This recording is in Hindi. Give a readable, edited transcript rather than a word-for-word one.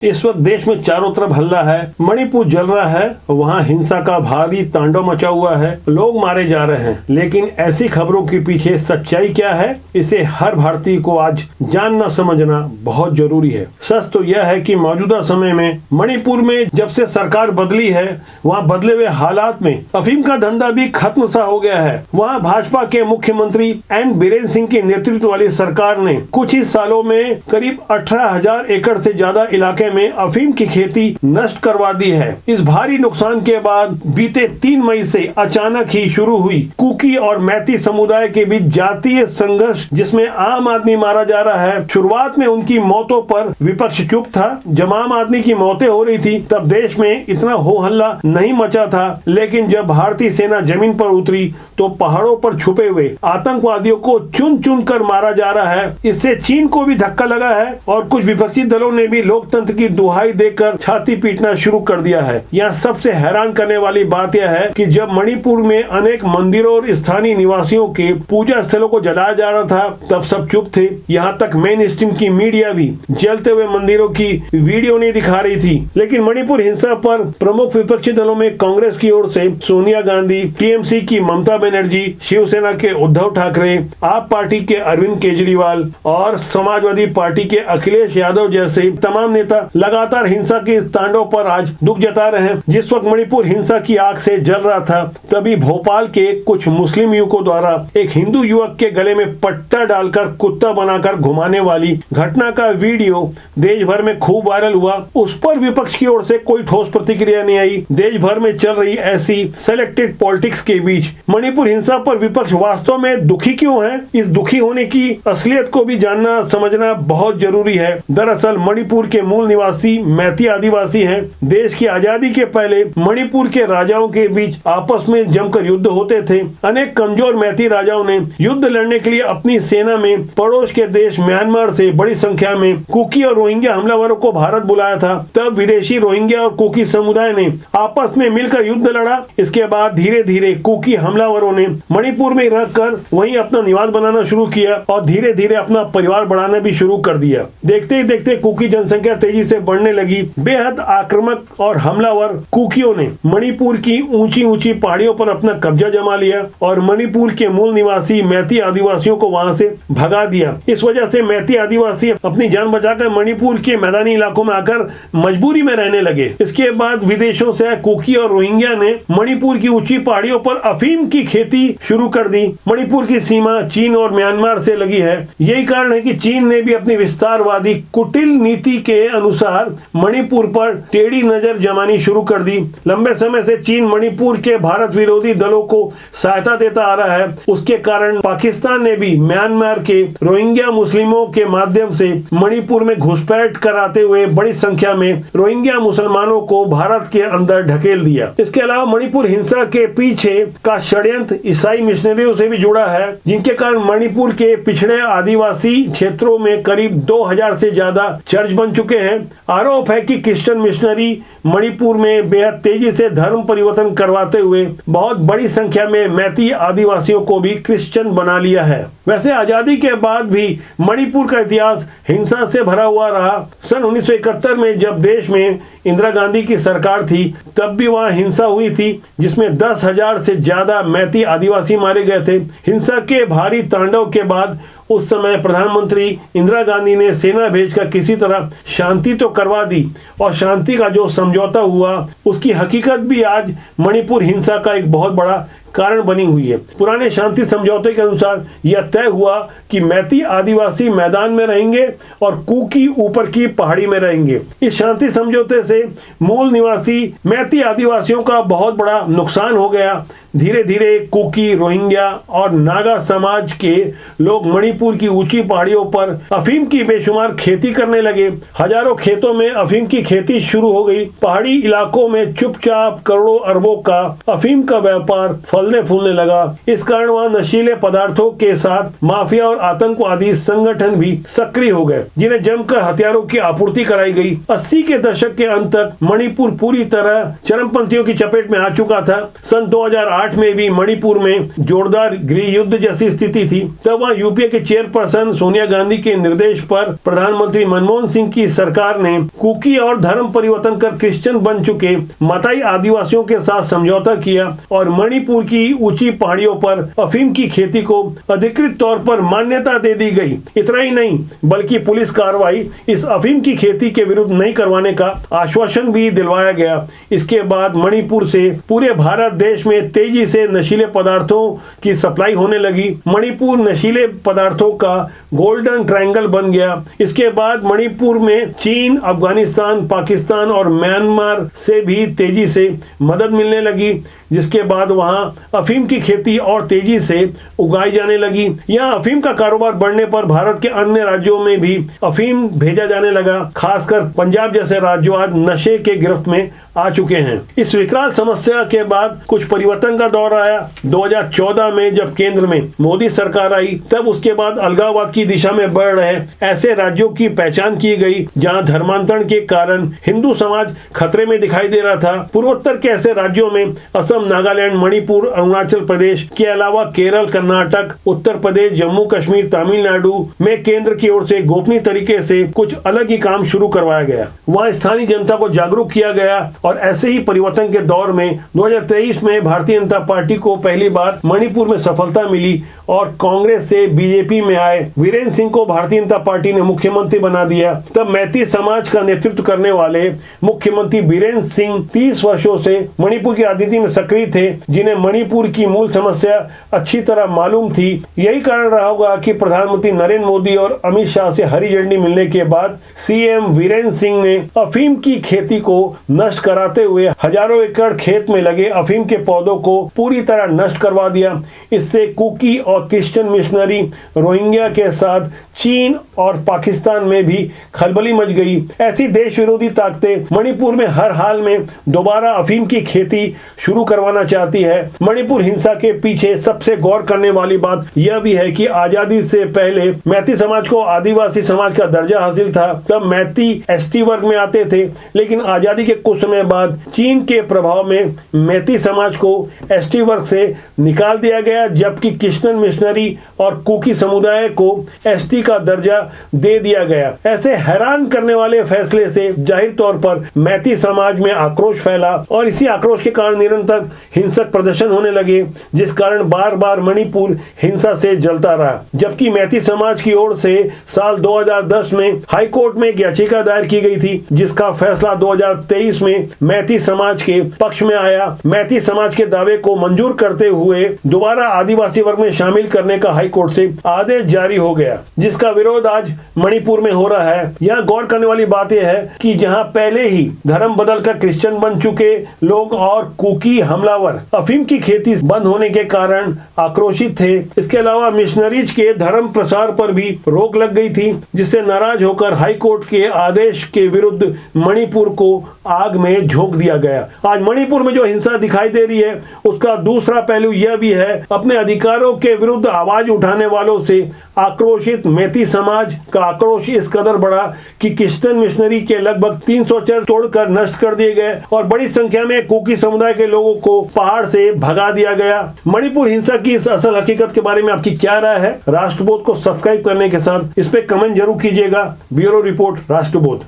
इस वक्त देश में चारों तरफ हल्ला है। मणिपुर जल रहा है, वहाँ हिंसा का भारी तांडव मचा हुआ है, लोग मारे जा रहे हैं। लेकिन ऐसी खबरों के पीछे सच्चाई क्या है, इसे हर भारतीय को आज जानना समझना बहुत जरूरी है। सच तो यह है कि मौजूदा समय में मणिपुर में जब से सरकार बदली है, वहाँ बदले हुए हालात में अफीम का धंधा भी खत्म सा हो गया है। वहाँ भाजपा के मुख्यमंत्री एन बीरेन सिंह के नेतृत्व वाली सरकार ने कुछ ही सालों में करीब 18,000 एकड़ से ज्यादा इलाके में अफीम की खेती नष्ट करवा दी है। इस भारी नुकसान के बाद बीते 3 मई से अचानक ही शुरू हुई कुकी और मैती समुदाय के बीच जातीय संघर्ष, जिसमें आम आदमी मारा जा रहा है। शुरुआत में उनकी मौतों पर विपक्ष चुप था। जब आम आदमी की मौतें हो रही थी तब देश में इतना हो हल्ला नहीं मचा था, लेकिन जब भारतीय सेना जमीन पर उतरी तो पहाड़ों पर छुपे हुए आतंकवादियों को चुन चुन कर मारा जा रहा है। इससे चीन को भी धक्का लगा है और कुछ विपक्षी दलों ने भी लोकतंत्र की दुहाई देकर छाती पीटना शुरू कर दिया है। यहाँ सबसे हैरान करने वाली बात यह है कि जब मणिपुर में अनेक मंदिरों और स्थानीय निवासियों के पूजा स्थलों को जलाया जा रहा था तब सब चुप थे। यहाँ तक मेन स्ट्रीम की मीडिया भी जलते हुए मंदिरों की वीडियो नहीं दिखा रही थी। लेकिन मणिपुर हिंसा पर प्रमुख विपक्षी दलों में कांग्रेस की ओर से सोनिया गांधी, टीएमसी की ममता बनर्जी, शिवसेना के उद्धव ठाकरे, आप पार्टी के अरविंद केजरीवाल और समाजवादी पार्टी के अखिलेश यादव जैसे तमाम नेता लगातार हिंसा के इस तांडव पर आज दुख जता रहे हैं। जिस वक्त मणिपुर हिंसा की आग से जल रहा था, तभी भोपाल के कुछ मुस्लिम युवकों द्वारा एक हिंदू युवक के गले में पट्टा डालकर कुत्ता बनाकर घुमाने वाली घटना का वीडियो देश भर में खूब वायरल हुआ। उस पर विपक्ष की ओर से कोई ठोस प्रतिक्रिया नहीं आई। देश भर में चल रही ऐसी सेलेक्टेड पॉलिटिक्स के बीच मणिपुर हिंसा पर विपक्ष वास्तव में दुखी क्यों है, इस दुखी होने की असलियत को भी जानना समझना बहुत जरूरी है। दरअसल मणिपुर के मूल निवासी मैती आदिवासी हैं। देश की आजादी के पहले मणिपुर के राजाओं के बीच आपस में जमकर युद्ध होते थे। अनेक कमजोर मैती राजाओं ने युद्ध लड़ने के लिए अपनी सेना में पड़ोस के देश म्यांमार से बड़ी संख्या में कुकी और रोहिंग्या हमलावरों को भारत बुलाया था। तब विदेशी रोहिंग्या और कुकी समुदाय ने आपस में मिलकर युद्ध लड़ा। इसके बाद धीरे धीरे कुकी हमलावरों ने मणिपुर में रहकर वहीं अपना निवास बनाना शुरू किया और धीरे धीरे अपना परिवार बढ़ाना भी शुरू कर दिया। देखते ही देखते कुकी जनसंख्या तेजी से बढ़ने लगी। बेहद आक्रामक और हमलावर कुकियों ने मणिपुर की ऊंची ऊंची पहाड़ियों पर अपना कब्जा जमा लिया और मणिपुर के मूल निवासी मैती आदिवासियों को वहां से भगा दिया। इस वजह से मैती आदिवासी अपनी जान बचाकर मणिपुर के मैदानी इलाकों में आकर मजबूरी में रहने लगे। इसके बाद विदेशों से कुकी और रोहिंग्या ने मणिपुर की ऊंची पहाड़ियों पर अफीम की खेती शुरू कर दी। मणिपुर की सीमा चीन और म्यांमार से लगी है। यही कारण है कि चीन ने भी अपनी विस्तारवादी कुटिल नीति के अनुसार मणिपुर पर टेढ़ी नजर जमानी शुरू कर दी। लंबे समय से चीन मणिपुर के भारत विरोधी दलों को सहायता देता आ रहा है। उसके कारण पाकिस्तान ने भी म्यांमार के रोहिंग्या मुस्लिमों के माध्यम से मणिपुर में घुसपैठ कराते हुए बड़ी संख्या में रोहिंग्या मुसलमानों को भारत के अंदर ढकेल दिया। इसके अलावा मणिपुर हिंसा के पीछे का षड्यंत्र ईसाई मिशनरियों से भी जुड़ा है, जिनके कारण मणिपुर के पिछड़े आदिवासी क्षेत्रों में करीब 2000 से ज्यादा चर्च बन चुके हैं। आरोप है कि क्रिश्चियन मिशनरी मणिपुर में बेहद तेजी से धर्म परिवर्तन करवाते हुए बहुत बड़ी संख्या में मैती आदिवासियों को भी क्रिश्चियन बना लिया है। वैसे आजादी के बाद भी मणिपुर का इतिहास हिंसा से भरा हुआ रहा। सन 1971 में जब देश में इंदिरा गांधी की सरकार थी तब भी वहां हिंसा हुई थी, जिसमें 10,000 से ज्यादा मैती आदिवासी मारे गए थे। हिंसा के भारी तांडव के बाद उस समय प्रधानमंत्री इंदिरा गांधी ने सेना भेजकर किसी तरह शांति तो करवा दी और शांति का जो समझौता हुआ उसकी हकीकत भी आज मणिपुर हिंसा का एक बहुत बड़ा कारण बनी हुई है। पुराने शांति समझौते के अनुसार यह तय हुआ कि मैती आदिवासी मैदान में रहेंगे और कुकी ऊपर की पहाड़ी में रहेंगे। इस शांति समझौते से मूल निवासी मैती आदिवासियों का बहुत बड़ा नुकसान हो गया। धीरे धीरे कुकी, रोहिंग्या और नागा समाज के लोग मणिपुर की ऊंची पहाड़ियों पर अफीम की बेशुमार खेती करने लगे। हजारों खेतों में अफीम की खेती शुरू हो गई। पहाड़ी इलाकों में चुपचाप करोड़ों अरबों का अफीम का व्यापार फलने फूलने लगा। इस कारण वहाँ नशीले पदार्थों के साथ माफिया और आतंकवादी संगठन भी सक्रिय हो गए, जिन्हें जमकर हथियारों की आपूर्ति कराई गई। 80 के दशक के अंत तक मणिपुर पूरी तरह चरमपंथियों की चपेट में आ चुका था। सन 2008 में भी मणिपुर में जोरदार गृह युद्ध जैसी स्थिति थी। तब वहाँ यूपीए के चेयरपर्सन सोनिया गांधी के निर्देश पर प्रधानमंत्री मनमोहन सिंह की सरकार ने कुकी और धर्म परिवर्तन कर क्रिश्चियन बन चुके मताई आदिवासियों के साथ समझौता किया और मणिपुर की ऊंची पहाड़ियों पर अफीम की खेती को अधिकृत तौर पर मान्यता दे दी गई। इतना ही नहीं बल्कि पुलिस कार्रवाई इस अफीम की खेती के विरुद्ध नहीं करवाने का आश्वासन भी दिलवाया गया। इसके बाद मणिपुर से पूरे भारत देश में तेजी से नशीले पदार्थों की सप्लाई होने लगी। मणिपुर नशीले पदार्थों का गोल्डन ट्रायंगल बन गया। इसके बाद मणिपुर में चीन, अफगानिस्तान, पाकिस्तान और म्यांमार से भी तेजी से मदद मिलने लगी, जिसके बाद वहां अफीम की खेती और तेजी से उगाई जाने लगी। यहाँ अफीम का कारोबार बढ़ने पर भारत के अन्य राज्यों में भी अफीम भेजा जाने लगा। खासकर पंजाब जैसे राज्यों आज नशे के गिरफ्त में आ चुके हैं। इस विकराल समस्या के बाद कुछ परिवर्तन का दौर आया। 2014 में जब केंद्र में मोदी सरकार आई, तब उसके बाद अलगाववाद की दिशा में बढ़ रहे ऐसे राज्यों की पहचान की गई जहां धर्मांतरण के कारण हिंदू समाज खतरे में दिखाई दे रहा था। पूर्वोत्तर के ऐसे राज्यों में असम, नागालैंड, मणिपुर, अरुणाचल प्रदेश के अलावा केरल, कर्नाटक, उत्तर प्रदेश, जम्मू कश्मीर, तमिलनाडु में केंद्र की ओर से गोपनीय तरीके से कुछ अलग ही काम शुरू करवाया गया। वहां स्थानीय जनता को जागरूक किया गया और ऐसे ही परिवर्तन के दौर में 2023 में भारतीय जनता पार्टी को पहली बार मणिपुर में सफलता मिली और कांग्रेस से बीजेपी में आए वीरेंद्र सिंह को भारतीय जनता पार्टी ने मुख्यमंत्री बना दिया। तब मैती समाज का नेतृत्व करने वाले मुख्यमंत्री बीरेंद्र सिंह 30 वर्षों से मणिपुर की राजनीति में सक्रिय थे, जिन्हें मणिपुर की मूल समस्या अच्छी तरह मालूम थी। यही कारण रहा होगा कि प्रधानमंत्री नरेंद्र मोदी और अमित शाह से हरी झंडी मिलने के बाद सीएम वीरेंद्र सिंह ने अफीम की खेती को नष्ट कराते हुए हजारों एकड़ खेत में लगे अफीम के पौधों को पूरी तरह नष्ट करवा दिया। इससे कुकी और क्रिश्चियन मिशनरी रोहिंग्या के साथ चीन और पाकिस्तान में भी खलबली मच गई। ऐसी देश विरोधी ताकतें मणिपुर में हर हाल में दोबारा अफीम की खेती शुरू करवाना चाहती है। मणिपुर हिंसा के पीछे सबसे गौर करने वाली बात यह भी है कि आजादी से पहले मैती समाज को आदिवासी समाज का दर्जा हासिल था। तब मैती एसटी वर्ग में आते थे, लेकिन आजादी के कुछ समय बाद चीन के प्रभाव में मैती समाज को एसटी वर्ग से निकाल दिया गया, जबकि क्रिश्चियन मिशनरी और कुकी समुदाय को एसटी का दर्जा दे दिया गया। ऐसे हैरान करने वाले फैसले से जाहिर तौर पर मैती समाज में आक्रोश फैला और इसी आक्रोश के कारण निरंतर हिंसक प्रदर्शन होने लगे, जिस कारण बार बार मणिपुर हिंसा से जलता रहा। जबकि मैती समाज की ओर से साल 2010 में हाई कोर्ट में एक याचिका दायर की गई थी, जिसका फैसला 2023 में मैती समाज के पक्ष में आया। मैती समाज के दावे को मंजूर करते हुए दोबारा आदिवासी वर्ग में शामिल करने का हाई कोर्ट से आदेश जारी हो गया, जिसका विरोध आज मणिपुर में हो रहा है। यहाँ गौर करने वाली बात यह है कि जहाँ पहले ही धर्म बदलकर क्रिश्चियन बन चुके लोग और कुकी हमलावर अफीम की खेती बंद होने के कारण आक्रोशित थे, इसके अलावा मिशनरीज के धर्म प्रसार पर भी रोक लग गई थी, जिससे नाराज होकर हाई कोर्ट के आदेश के विरुद्ध मणिपुर को आग में झोंक दिया गया। आज मणिपुर में जो हिंसा दिखाई दे रही है, उसका दूसरा पहलू यह भी है, अपने अधिकारों के विरुद्ध आवाज उठाने वालों से आक्रोशित मैती समाज का आक्रोश इस कदर बढ़ा कि क्रिश्चियन मिशनरी के लगभग 300 चर्च तोड़कर नष्ट कर दिए गए और बड़ी संख्या में कुकी समुदाय के लोगों को पहाड़ से भगा दिया गया। मणिपुर हिंसा की इस असल हकीकत के बारे में आपकी क्या राय है? राष्ट्रबोध को सब्सक्राइब करने के साथ इस पे कमेंट जरूर कीजिएगा। Bureau report, राष्ट्रबोध।